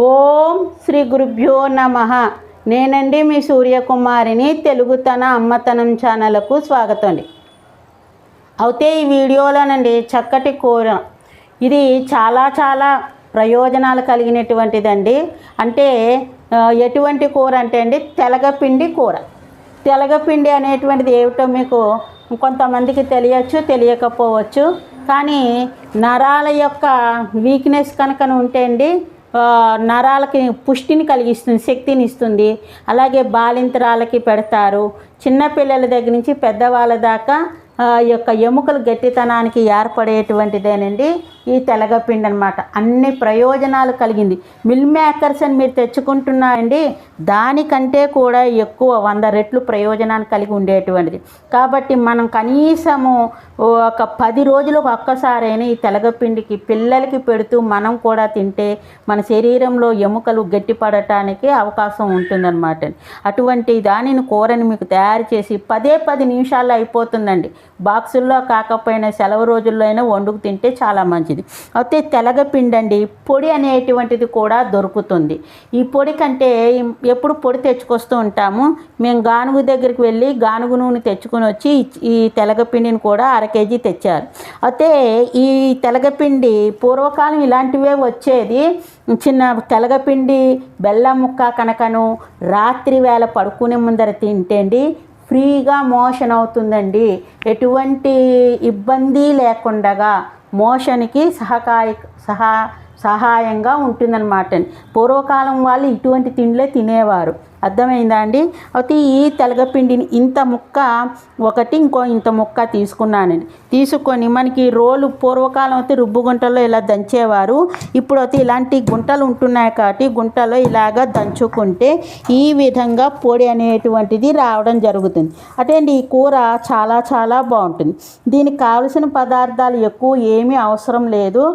ఓం శ్రీ గురుభ్యో నమః. నేనండి మీ సూర్యకుమారిని. తెలుగుతన అమ్మతనం ఛానల్కు స్వాగతం అండి. అయితే ఈ వీడియోలోనండి చక్కటి కూర, ఇది చాలా ప్రయోజనాలు కలిగినటువంటిదండి. అంటే ఎటువంటి కూర అంటే అండి తెలగపిండి కూర. తెలగపిండి అనేటువంటిది ఏమిటో మీకు కొంతమందికి తెలియచ్చు, తెలియకపోవచ్చు. కానీ నరాల యొక్క వీక్నెస్ కనుక ఉంటే అండి నరాలకి పుష్టిని కలిగిస్తుంది, శక్తిని ఇస్తుంది. అలాగే బాలింతరాలకి పెడతారు. చిన్నపిల్లల దగ్గర నుంచి పెద్దవాళ్ళ దాకా యొక్క ఎముకలు గట్టితనానికి ఏర్పడేటువంటిదేనండి ఈ తెలగపిండి అనమాట. అన్ని ప్రయోజనాలు కలిగింది. మిల్ మేకర్స్ అని మీరు తెచ్చుకుంటున్నారండి, దానికంటే కూడా ఎక్కువ 100 రెట్లు ప్రయోజనాన్ని కలిగి ఉండేటువంటిది. కాబట్టి మనం కనీసము ఒక 10 రోజులకు ఒక్కసారైనా ఈ తెలగపిండికి పిల్లలకి పెడుతూ మనం కూడా తింటే మన శరీరంలో ఎముకలు గట్టిపడటానికి అవకాశం ఉంటుందన్నమాట. అటువంటి దానిని కూరని మీకు తయారు చేసి 10 నిమిషాల్లో అయిపోతుందండి. బాక్సుల్లో కాకపోయినా సెలవు రోజుల్లో అయినా వండుకు తింటే చాలా మంచిది. అయితే తెలగపిండి అండి పొడి అనేటువంటిది కూడా దొరుకుతుంది. ఈ పొడి కంటే ఎప్పుడు పొడి తెచ్చుకొస్తూ ఉంటాము. మేము గానుగు దగ్గరికి వెళ్ళి గానుగు నూనె తెచ్చుకొని వచ్చి ఈ తెలగపిండిని కూడా 1/2 కేజీ తెచ్చారు. అయితే ఈ తెలగపిండి పూర్వకాలం ఇలాంటివే వచ్చేది. చిన్న తెలగపిండి బెల్లం ముక్క కనుకను రాత్రి వేళ పడుకునే ముందర తింటేండి ఫ్రీగా మోషన్ అవుతుందండి. ఎటువంటి ఇబ్బంది లేకుండా మోషన్కి సహాయంగా ఉంటుందన్నమాట. పూర్వకాలం వాళ్ళు ఇటువంటి తిండిలే తినేవారు. అర్థమైందా అండి? అయితే ఈ తెలగపిండిని ఇంత ముక్క ఒకటి ఇంత ముక్క తీసుకున్నానండి. తీసుకొని మనకి రోలు పూర్వకాలం అయితే రుబ్బు గుంటల్లో ఇలా దంచేవారు. ఇప్పుడు అయితే ఇలాంటి గుంటలు ఉంటున్నాయి కాబట్టి గుంటలో ఇలాగా దంచుకుంటే ఈ విధంగా పొడి అనేటువంటిది రావడం జరుగుతుంది. అంటే ఈ కూర చాలా బాగుంటుంది. దీనికి కావలసిన పదార్థాలు ఎక్కువ ఏమీ అవసరం లేదు.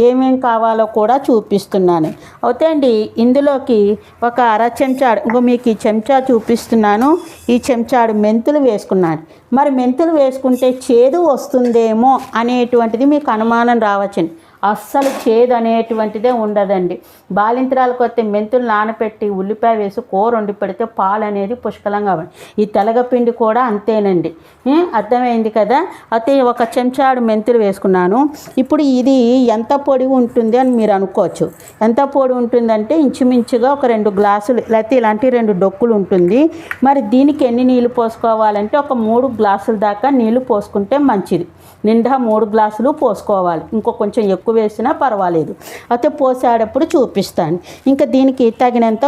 ఏమేం కావాలో కూడా చూపిస్తున్నాను. అయితే అండి ఇందులోకి ఒక 1/2 చెంచాడు, మీకు ఈ చెంచా చూపిస్తున్నాను. ఈ చెంచాడు మెంతులు వేసుకున్నాను. మరి మెంతులు వేసుకుంటే చేదు వస్తుందేమో అనేటువంటిది మీకు అనుమానం రావచ్చండి. అస్సలు చేదు అనేటువంటిదే ఉండదండి. బాలింతరాలకు వస్తే మెంతులు నానపెట్టి ఉల్లిపాయ వేసి కూర వండి పెడితే పాలు అనేది పుష్కలంగా ఈ తెలగపిండి కూడా అంతేనండి. అర్థమైంది కదా? అయితే 1 చెంచాడు మెంతులు వేసుకున్నాను. ఇప్పుడు ఇది ఎంత పొడి ఉంటుంది అని మీరు అనుకోవచ్చు. ఎంత పొడి ఉంటుందంటే ఇంచుమించుగా ఒక 2 గ్లాసులు లేకపోతే ఇలాంటి 2 డొక్కులు ఉంటుంది. మరి దీనికి ఎన్ని నీళ్ళు పోసుకోవాలంటే ఒక 3 గ్లాసుల దాకా నీళ్ళు పోసుకుంటే మంచిది. నిండా 3 గ్లాసులు పోసుకోవాలి. కొంచెం ఎక్కువ వేసినా పర్వాలేదు. అయితే పోసేటప్పుడు చూపిస్తాను. ఇంకా దీనికి తగినంత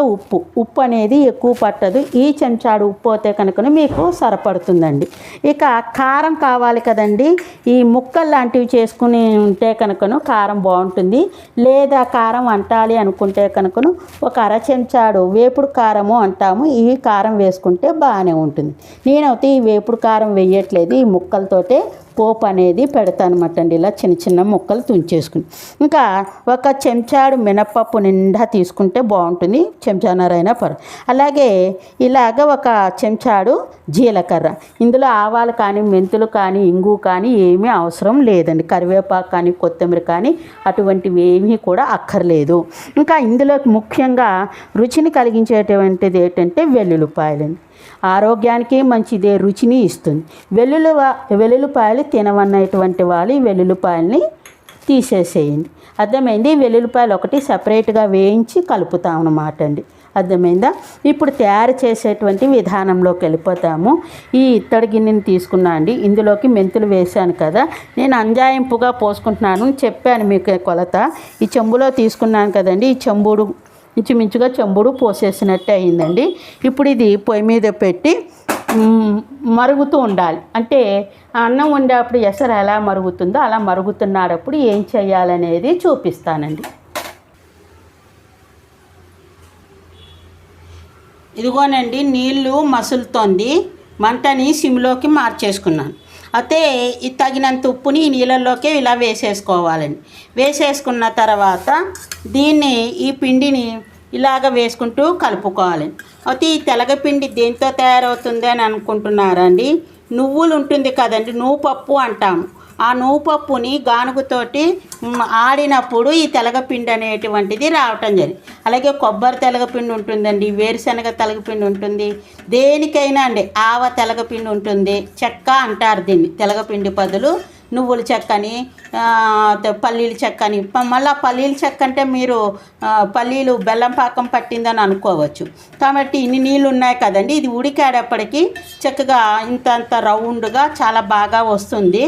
ఉప్పు అనేది ఎక్కువ పట్టదు. ఈ చెంచాడు ఉప్పు అయితే కనుక మీకు సరిపడుతుందండి. ఇక కారం కావాలి కదండి. ఈ ముక్కలు లాంటివి చేసుకుని ఉంటే కనుకను కారం బాగుంటుంది. లేదా కారం అంటాలి అనుకుంటే కనుకను ఒక 1/2 చెంచాడు వేపుడు కారము అంటాము, ఈ కారం వేసుకుంటే బాగానే ఉంటుంది. నేనైతే ఈ వేపుడు కారం వేయట్లేదు. ఈ ముక్కలతోటే పోపు అనేది పెడతాను అనమాట అండి. ఇలా చిన్న ముక్కలు తుంచేసుకుని ఇంకా 1 చెంచాడు మినపప్పు నిండా తీసుకుంటే బాగుంటుంది. చెంచానరైనా అలాగే ఇలాగ 1 చెంచాడు జీలకర్ర. ఇందులో ఆవాలు కానీ మెంతులు కానీ ఇంగు కానీ ఏమీ అవసరం లేదండి. కరివేపాకు కానీ కొత్తిమీర కానీ అటువంటివి ఏమీ కూడా అక్కర్లేదు. ఇంకా ఇందులోకి ముఖ్యంగా రుచిని కలిగించేటువంటిది ఏంటంటే వెల్లుల్లిపాయలండి. ఆరోగ్యానికి మంచిదే, రుచిని ఇస్తుంది. వెల్లుల్లిపాయలు తినవన్నటువంటి వాళ్ళు ఈ వెల్లుల్లిపాయల్ని తీసేసేయండి. అర్థమైంది? వెల్లుల్లిపాయలు ఒకటి సపరేట్గా వేయించి కలుపుతాం అన్నమాట అండి. అర్థమైందా? ఇప్పుడు తయారు చేసేటువంటి విధానంలోకి వెళ్ళిపోతాము. ఈ ఇత్తడి గిన్నెని తీసుకున్నా అండి. ఇందులోకి మెంతులు వేసాను కదా, నేను అంజాయింపుగా పోసుకుంటున్నాను. చెప్పాను మీకు కొలత. ఈ చెంబులో తీసుకున్నాను కదండి. ఈ చెంబుడు ఇంచుమించుగా చెంబుడు పోసేసినట్టే అయిందండి. ఇప్పుడు ఇది పొయ్యి మీద పెట్టి మరుగుతూ ఉండాలి. అంటే అన్నం వండేటప్పుడు ఎసరు ఎలా మరుగుతుందో అలా మరుగుతున్నప్పుడు ఏం చేయాలనేది చూపిస్తానండి. ఇదిగోనండి నీళ్ళు మసులుతోంది. మంటని సిమ్లోకి మార్చేసుకున్నాను. అయితే ఈ తగినంత ఉప్పుని ఈ నీళ్ళల్లోకి ఇలా వేసేసుకోవాలండి. వేసేసుకున్న తర్వాత ఈ పిండిని ఇలాగ వేసుకుంటూ కలుపుకోవాలండి. అయితే ఈ తెలగపిండి దేంతో తయారవుతుంది అని అనుకుంటున్నారండి? నువ్వులు ఉంటుంది కదండి, నువ్వు పప్పు అంటాము. ఆ నువ్వుపప్పుని గానుగుతోటి ఆడినప్పుడు ఈ తెలగపిండి అనేటువంటిది రావటం జరిగింది. అలాగే కొబ్బరి తెలగపిండి ఉంటుందండి, వేరుశనగ తెలగపిండి ఉంటుంది, దేనికైనా అండి ఆవ తెలగపిండి ఉంటుంది, చెక్క అంటారు దీన్ని. తెలగపిండి బదులు నువ్వుల చెక్కని, పల్లీల చెక్కని. మళ్ళీ పల్లీల చెక్క అంటే మీరు పల్లీలు బెల్లం పాకం పట్టిందని అనుకోవచ్చు. కాబట్టి ఇన్ని నీళ్ళు ఉన్నాయి కదండి, ఇది ఉడికేటప్పటికి చక్కగా ఇంతంత రౌండ్గా చాలా బాగా వస్తుంది.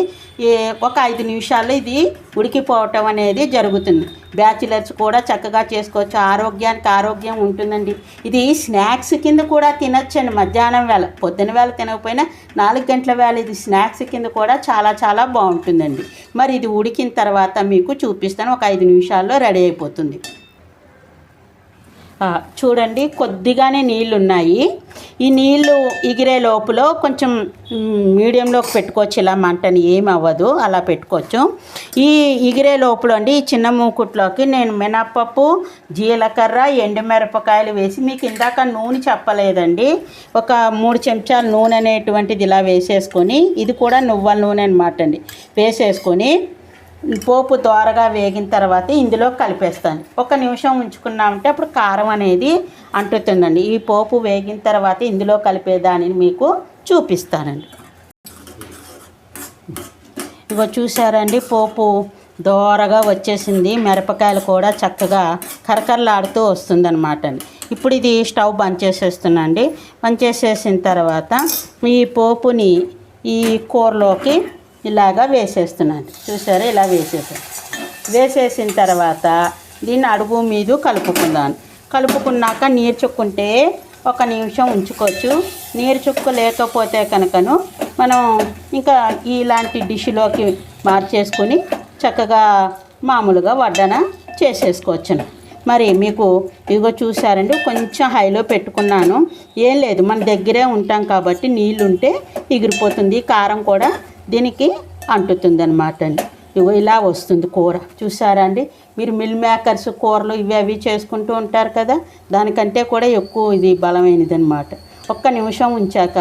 ఒక 5 నిమిషాల్లో ఇది ఉడికిపోవటం అనేది జరుగుతుంది. బ్యాచిలర్స్ కూడా చక్కగా చేసుకోవచ్చు, ఆరోగ్యానికి ఆరోగ్యం ఉంటుందండి. ఇది స్నాక్స్ కింద కూడా తినచ్చండి. మధ్యాహ్నం వేళ, పొద్దున వేళ తినకపోయినా 4 గంటల వేళ ఇది స్నాక్స్ కింద కూడా చాలా చాలా బాగుంటుందండి. మరి ఇది ఉడికిన తర్వాత మీకు చూపిస్తాను. ఒక 5 నిమిషాల్లో రెడీ అయిపోతుంది. చూడండి, కొద్దిగానే నీళ్ళు ఉన్నాయి. ఈ నీళ్ళు ఎగిరే లోపల కొంచెం మీడియంలోకి పెట్టుకోవచ్చు. ఇలా మంటని ఏమి అవ్వదు, అలా పెట్టుకోవచ్చు. ఈ ఎగిరే లోపల అండి ఈ చిన్న మూకుట్లోకి నేను మినప్పప్పు, జీలకర్ర, ఎండుమిరపకాయలు వేసి, మీకు ఇందాక నూనె చెప్పలేదండి, ఒక 3 చెంచాల నూనె అనేటువంటిది ఇలా వేసేసుకొని, ఇది కూడా నువ్వుల నూనె అనమాట అండి, వేసేసుకొని పోపు దోరగా వేగిన తర్వాత ఇందులో కలిపేస్తాను. 1 నిమిషం ఉంచుకున్నామంటే అప్పుడు కారం అనేది అంటుతుందండి. ఈ పోపు వేగిన తర్వాత ఇందులో కలిపేదానిని మీకు చూపిస్తానండి. ఇగో చూసారండి, పోపు దోరగా వచ్చేసింది, మిరపకాయలు కూడా చక్కగా కరకరలాడుతూ వస్తుందన్నమాట అండి. ఇప్పుడు ఇది స్టవ్ బంద్ చేసేస్తున్నా అండి. బంద్ చేసేసిన తర్వాత ఈ పోపుని ఈ కూరలోకి ఇలాగా వేసేస్తున్నాను. చూసారా, ఇలా వేసేసిన తర్వాత దీన్ని అడుగు మీద కలుపుకున్నాక నీరు చుక్కుంటే 1 నిమిషం ఉంచుకోవచ్చు. నీరు చుక్క లేకపోతే కనుకను మనం ఇంకా ఇలాంటి డిష్లోకి మార్చేసుకొని చక్కగా మామూలుగా వడ్డన చేసేసుకోవచ్చును. మరి మీకు ఇదిగో చూసారండి, కొంచెం హైలో పెట్టుకున్నాను. ఏం లేదు, మన దగ్గరే ఉంటాం కాబట్టి నీళ్ళుంటే ఎగిరిపోతుంది, కారం కూడా దీనికి అంటుతుంది అనమాట అండి. ఇగో ఇలా వస్తుంది కూర. చూసారా అండి, మీరు మిల్ మేకర్స్ కూరలు ఇవి చేసుకుంటూ ఉంటారు కదా, దానికంటే కూడా ఎక్కువ ఇది బలమైనది అనమాట. 1 నిమిషం ఉంచాక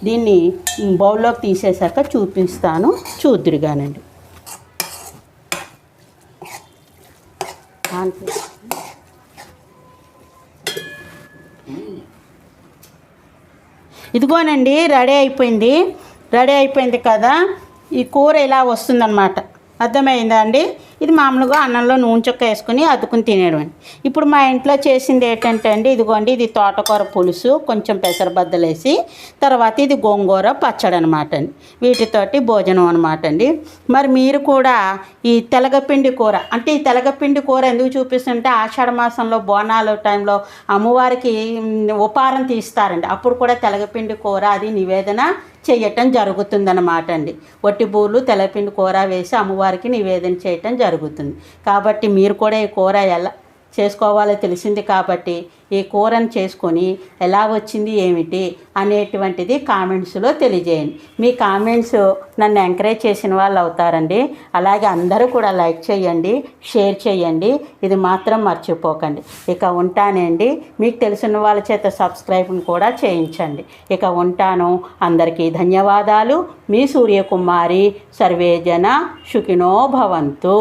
దీన్ని బౌల్లోకి తీసేసాక చూపిస్తాను, చూద్దురుగానండి. ఇదిగోనండి, రెడీ అయిపోయింది కదా. ఈ కూర ఇలా వస్తుందన్నమాట. అర్థమైందా అండి? ఇది మామూలుగా అన్నంలో నూనె చుక్క వేసుకుని అద్దుకుని తినేయడం. ఇప్పుడు మా ఇంట్లో చేసింది ఏంటంటే అండి, ఇదిగోండి, ఇది తోటకూర పులుసు, కొంచెం పెసరబద్దలు వేసి, తర్వాత ఇది గోంగూర పచ్చడి అనమాట అండి. వీటితోటి భోజనం అనమాట అండి. మరి మీరు కూడా ఈ తెలగపిండి కూర, అంటే ఈ తెలగపిండి కూర ఎందుకు చూపిస్తుంటే ఆషాఢ మాసంలో బోనాల టైంలో అమ్మవారికి ఉపారం తీస్తారండి. అప్పుడు కూడా తెలగపిండి కూర అది నివేదన చేయటం జరుగుతుందన్నమాట అండి. వట్టి బూర్లు తెలగపిండి కూర వేసి అమ్మవారికి నివేదన చేయటం జరుగుతుంది. కాబట్టి మీరు కూడా ఈ కూర ఎలా చేసుకోవాలో తెలిసింది కాబట్టి ఈ కూరను చేసుకొని ఎలా వచ్చింది ఏమిటి అనేటువంటిది కామెంట్స్లో తెలియజేయండి. మీ కామెంట్స్ నన్ను ఎంకరేజ్ చేసిన వాళ్ళు అవుతారండి. అలాగే అందరూ కూడా లైక్ చేయండి, షేర్ చేయండి, ఇది మాత్రం మర్చిపోకండి. ఇక ఉంటానండి, మీకు తెలిసిన వాళ్ళ చేత సబ్స్క్రైబ్ని కూడా చేయించండి. ఇక ఉంటాను. అందరికీ ధన్యవాదాలు. మీ సూర్యకుమారి. సర్వేజన సుఖినో భవంతు.